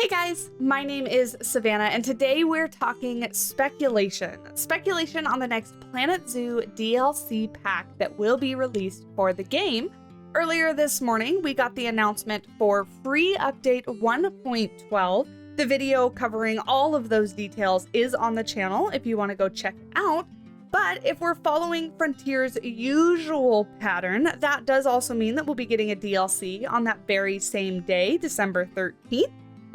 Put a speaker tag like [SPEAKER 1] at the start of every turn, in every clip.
[SPEAKER 1] Hey guys, my name is Savannah, and today we're talking speculation. Speculation on the next Planet Zoo DLC pack that will be released for the game. Earlier this morning, we got the announcement for free update 1.12. The video covering all of those details is on the channel if you want to go check it out. But if we're following Frontier's usual pattern, that does also mean that we'll be getting a DLC on that very same day, December 13th.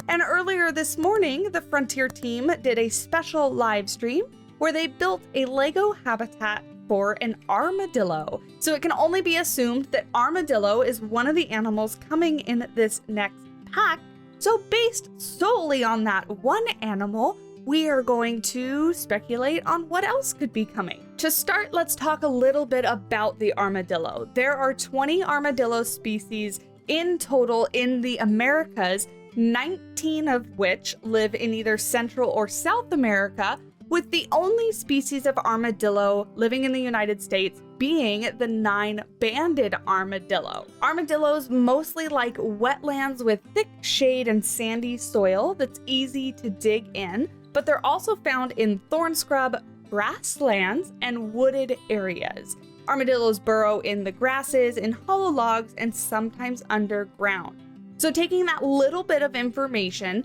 [SPEAKER 1] And earlier this morning, the Frontier team did a special live stream where they built a Lego habitat for an armadillo. So it can only be assumed that armadillo is one of the animals coming in this next pack. So based solely on that one animal, we are going to speculate on what else could be coming. To start, let's talk a little bit about the armadillo. There are 20 armadillo species in total in the Americas, 19 of which live in either Central or South America, with the only species of armadillo living in the United States being the 9-banded armadillo. Armadillos mostly like wetlands with thick shade and sandy soil that's easy to dig in, but they're also found in thorn scrub, grasslands, and wooded areas. Armadillos burrow in the grasses, in hollow logs, and sometimes underground. So taking that little bit of information,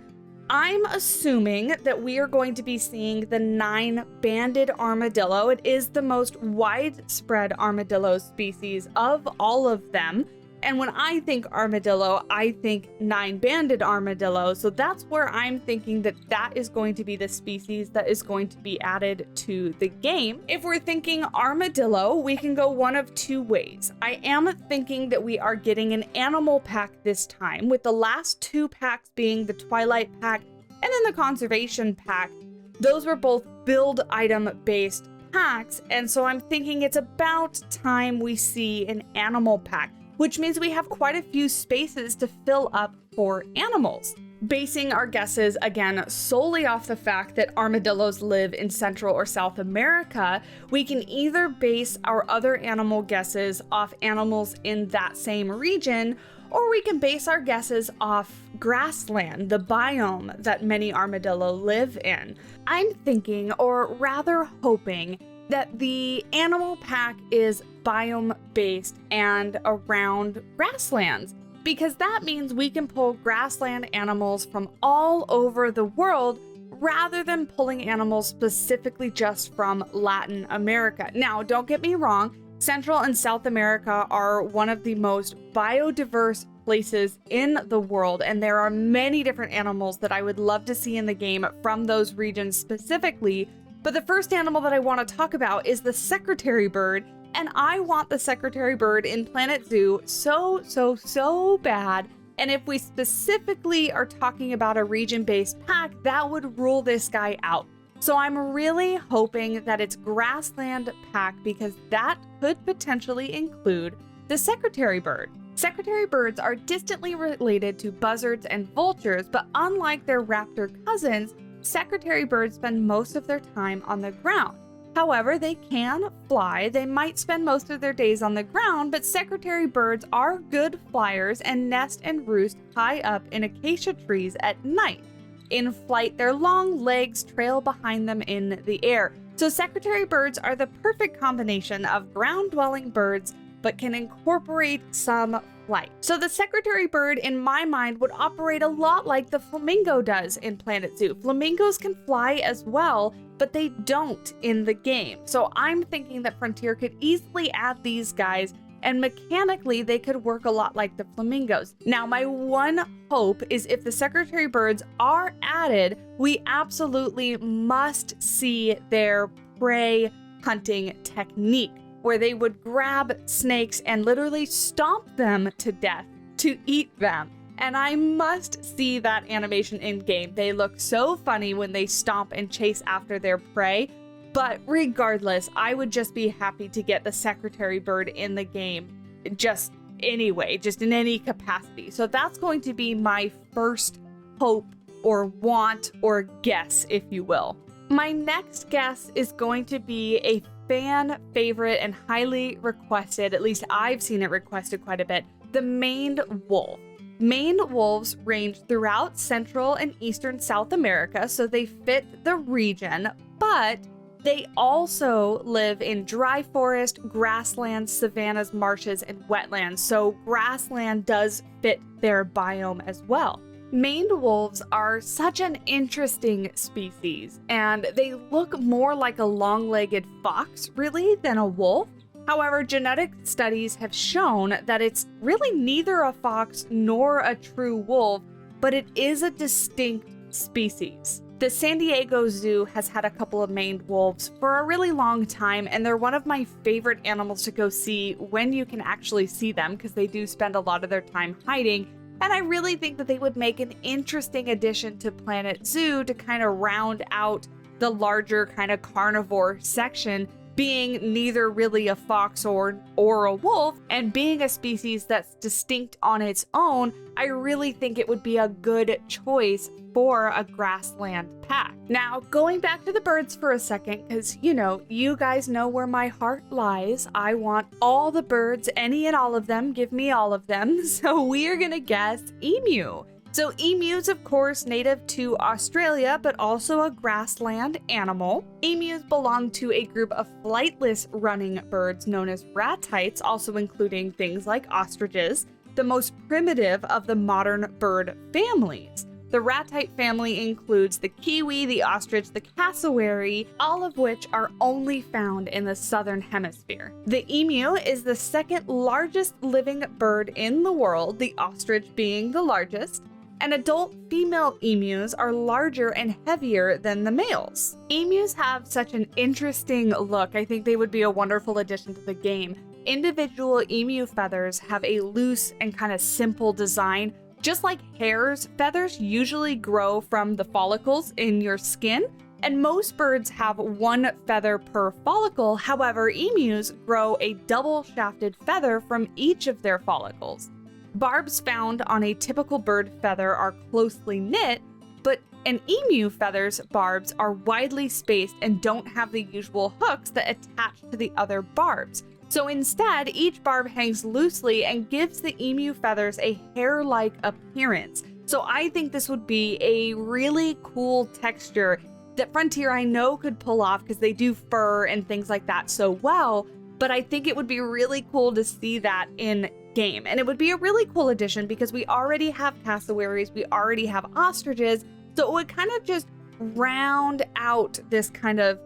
[SPEAKER 1] I'm assuming that we are going to be seeing the 9-banded armadillo. It is the most widespread armadillo species of all of them. And when I think armadillo, I think 9-banded armadillo. So that's where I'm thinking that that is going to be the species that is going to be added to the game. If we're thinking armadillo, we can go one of two ways. I am thinking that we are getting an animal pack this time, with the last two packs being the Twilight pack and then the Conservation pack. Those were both build item based packs. And so I'm thinking it's about time we see an animal pack, which means we have quite a few spaces to fill up for animals. Basing our guesses, again, solely off the fact that armadillos live in Central or South America, we can either base our other animal guesses off animals in that same region, or we can base our guesses off grassland, the biome that many armadillo live in. I'm thinking, or rather hoping, that the animal pack is biome based and around grasslands, because that means we can pull grassland animals from all over the world rather than pulling animals specifically just from Latin America. Now, don't get me wrong, Central and South America are one of the most biodiverse places in the world, and there are many different animals that I would love to see in the game from those regions specifically. But the first animal that I want to talk about is the secretary bird, and I want the secretary bird in Planet Zoo so bad. And if we specifically are talking about a region-based pack, that would rule this guy out. So I'm really hoping that it's grassland pack, because that could potentially include the secretary bird. Secretary birds are distantly related to buzzards and vultures, but unlike their raptor cousins, secretary birds spend most of their time on the ground. However, they can fly. They might spend most of their days on the ground, but secretary birds are good flyers and nest and roost high up in acacia trees at night. In flight, their long legs trail behind them in the air. So secretary birds are the perfect combination of ground-dwelling birds, but can incorporate some flight. So the secretary bird, in my mind, would operate a lot like the flamingo does in Planet Zoo. Flamingos can fly as well, but they don't in the game. So I'm thinking that Frontier could easily add these guys, and mechanically they could work a lot like the flamingos. Now, my one hope is if the secretary birds are added, we absolutely must see their prey hunting technique, where they would grab snakes and literally stomp them to death to eat them. And I must see that animation in game. They look so funny when they stomp and chase after their prey. But regardless, I would just be happy to get the secretary bird in the game just anyway, just in any capacity. So that's going to be my first hope or want or guess, if you will. My next guess is going to be a fan favorite and highly requested, at least I've seen it requested quite a bit, the maned wolf. Maned wolves range throughout Central and Eastern South America, so they fit the region, but they also live in dry forest, grasslands, savannas, marshes, and wetlands, so grassland does fit their biome as well. Maned wolves are such an interesting species, and they look more like a long-legged fox, really, than a wolf. However, genetic studies have shown that it's really neither a fox nor a true wolf, but it is a distinct species. The San Diego Zoo has had a couple of maned wolves for a really long time, and they're one of my favorite animals to go see when you can actually see them, because they do spend a lot of their time hiding. And I really think that they would make an interesting addition to Planet Zoo to kind of round out the larger kind of carnivore section, being neither really a fox or a wolf, and being a species that's distinct on its own. I really think it would be a good choice for a grassland pack. Now, going back to the birds for a second, because you guys know where my heart lies. I want all the birds, any and all of them. Give me all of them. So we are gonna guess emu. So emus, of course, native to Australia, but also a grassland animal. Emus belong to a group of flightless running birds known as ratites, also including things like ostriches, the most primitive of the modern bird families. The ratite family includes the kiwi, the ostrich, the cassowary, all of which are only found in the southern hemisphere. The emu is the second largest living bird in the world, the ostrich being the largest. And adult female emus are larger and heavier than the males. Emus have such an interesting look. I think they would be a wonderful addition to the game. Individual emu feathers have a loose and kind of simple design. Just like hares, feathers usually grow from the follicles in your skin, and most birds have one feather per follicle. However, emus grow a double-shafted feather from each of their follicles. Barbs found on a typical bird feather are closely knit, but an emu feather's barbs are widely spaced and don't have the usual hooks that attach to the other barbs. So instead, each barb hangs loosely and gives the emu feathers a hair-like appearance. So I think this would be a really cool texture that Frontier I know could pull off, because they do fur and things like that so well, but I think it would be really cool to see that in game. And it would be a really cool addition because we already have cassowaries, we already have ostriches, so it would kind of just round out this kind of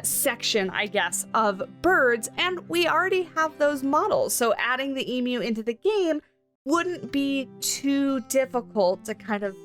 [SPEAKER 1] section, I guess, of birds, and we already have those models. So adding the emu into the game wouldn't be too difficult to kind of,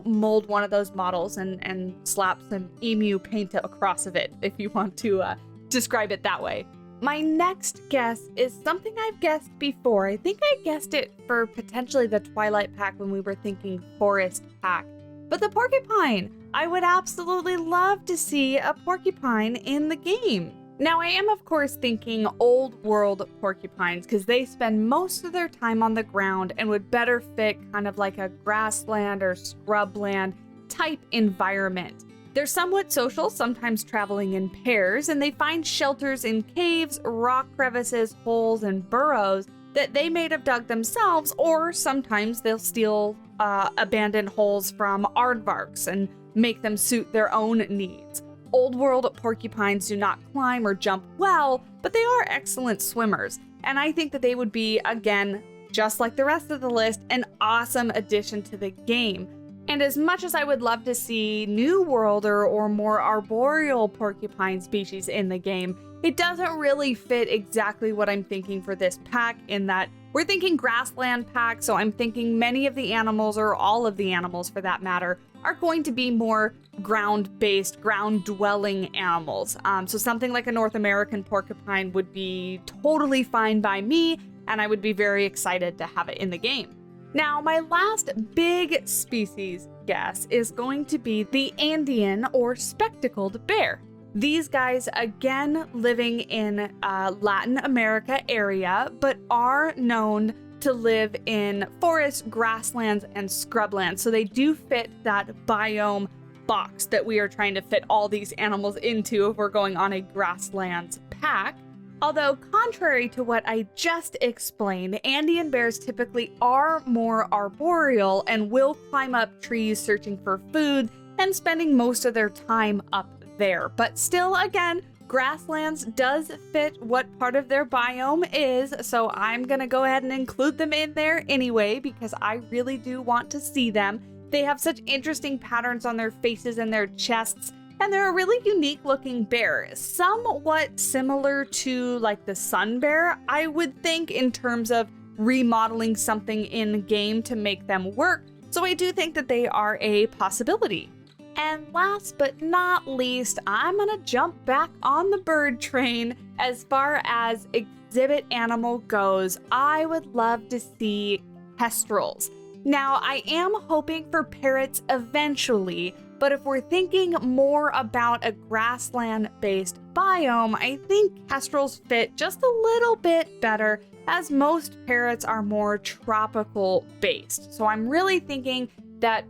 [SPEAKER 1] mold one of those models and slap some emu paint across of it, if you want to describe it that way. My next guess is something I've guessed before. I think I guessed it for potentially the Twilight pack when we were thinking forest pack. But the porcupine! I would absolutely love to see a porcupine in the game. Now, I am of course thinking old world porcupines, because they spend most of their time on the ground and would better fit kind of like a grassland or scrubland type environment. They're somewhat social, sometimes traveling in pairs, and they find shelters in caves, rock crevices, holes, and burrows that they may have dug themselves, or sometimes they'll steal abandoned holes from aardvarks and make them suit their own needs. Old world porcupines do not climb or jump well, but they are excellent swimmers, and I think that they would be, again, just like the rest of the list, an awesome addition to the game. And as much as I would love to see New World or more arboreal porcupine species in the game, it doesn't really fit exactly what I'm thinking for this pack, in that we're thinking grassland pack, so I'm thinking many of the animals, or all of the animals for that matter, are going to be more ground-based, ground-dwelling animals. So something like a North American porcupine would be totally fine by me, and I would be very excited to have it in the game. Now, my last big species guess is going to be the Andean or spectacled bear. These guys, again, living in Latin America area, but are known to live in forests, grasslands, and scrublands. So they do fit that biome box that we are trying to fit all these animals into if we're going on a grasslands pack. Although, contrary to what I just explained, Andean bears typically are more arboreal and will climb up trees searching for food and spending most of their time up there. But still, again, grasslands does fit what part of their biome is, so I'm gonna go ahead and include them in there anyway because I really do want to see them. They have such interesting patterns on their faces and their chests, and they're a really unique looking bear, somewhat similar to like the sun bear, I would think, in terms of remodeling something in game to make them work. So I do think that they are a possibility. And last but not least, I'm gonna jump back on the bird train. As far as exhibit animal goes, I would love to see kestrels. Now, I am hoping for parrots eventually, but if we're thinking more about a grassland-based biome, I think kestrels fit just a little bit better, as most parrots are more tropical-based. So I'm really thinking that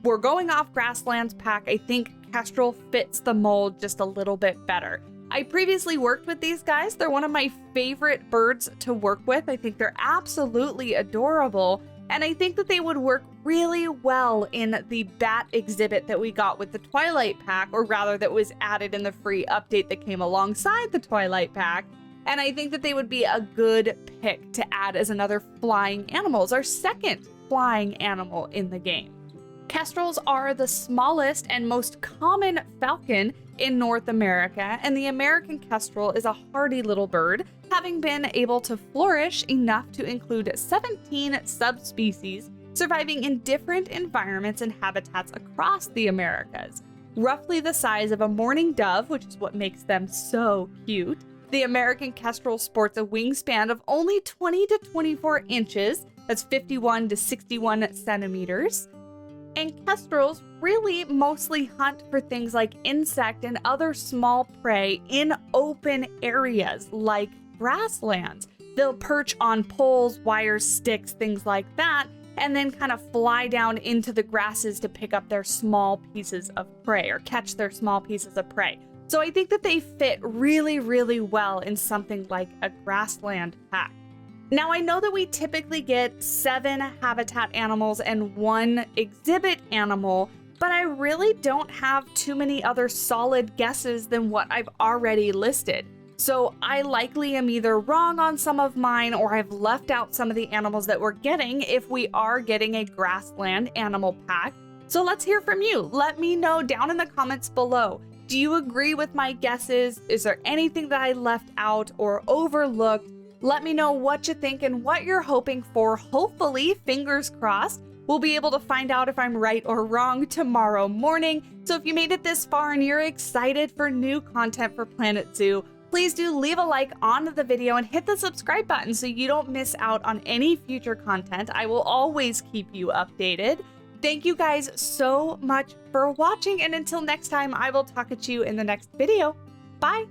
[SPEAKER 1] we're going off grasslands pack. I think kestrel fits the mold just a little bit better. I previously worked with these guys. They're one of my favorite birds to work with. I think they're absolutely adorable. And I think that they would work really well in the bat exhibit that we got with the Twilight Pack, or rather that was added in the free update that came alongside the Twilight Pack. And I think that they would be a good pick to add as another flying animal, as our second flying animal in the game. Kestrels are the smallest and most common falcon in North America, and the American kestrel is a hardy little bird, having been able to flourish enough to include 17 subspecies, surviving in different environments and habitats across the Americas. Roughly the size of a mourning dove, which is what makes them so cute, the American kestrel sports a wingspan of only 20 to 24 inches, that's 51 to 61 centimeters. And kestrels really mostly hunt for things like insect and other small prey in open areas like grasslands. They'll perch on poles, wires, sticks, things like that, and then kind of fly down into the grasses to pick up their small pieces of prey or catch their small pieces of prey. So I think that they fit really, really well in something like a grassland pack. Now, I know that we typically get 7 habitat animals and 1 exhibit animal, but I really don't have too many other solid guesses than what I've already listed. So I likely am either wrong on some of mine, or I've left out some of the animals that we're getting if we are getting a grassland animal pack. So let's hear from you. Let me know down in the comments below. Do you agree with my guesses? Is there anything that I left out or overlooked? Let me know what you think and what you're hoping for. Hopefully, fingers crossed, we'll be able to find out if I'm right or wrong tomorrow morning. So if you made it this far and you're excited for new content for Planet Zoo, please do leave a like on the video and hit the subscribe button so you don't miss out on any future content. I will always keep you updated. Thank you guys so much for watching, and until next time, I will talk at you in the next video. Bye!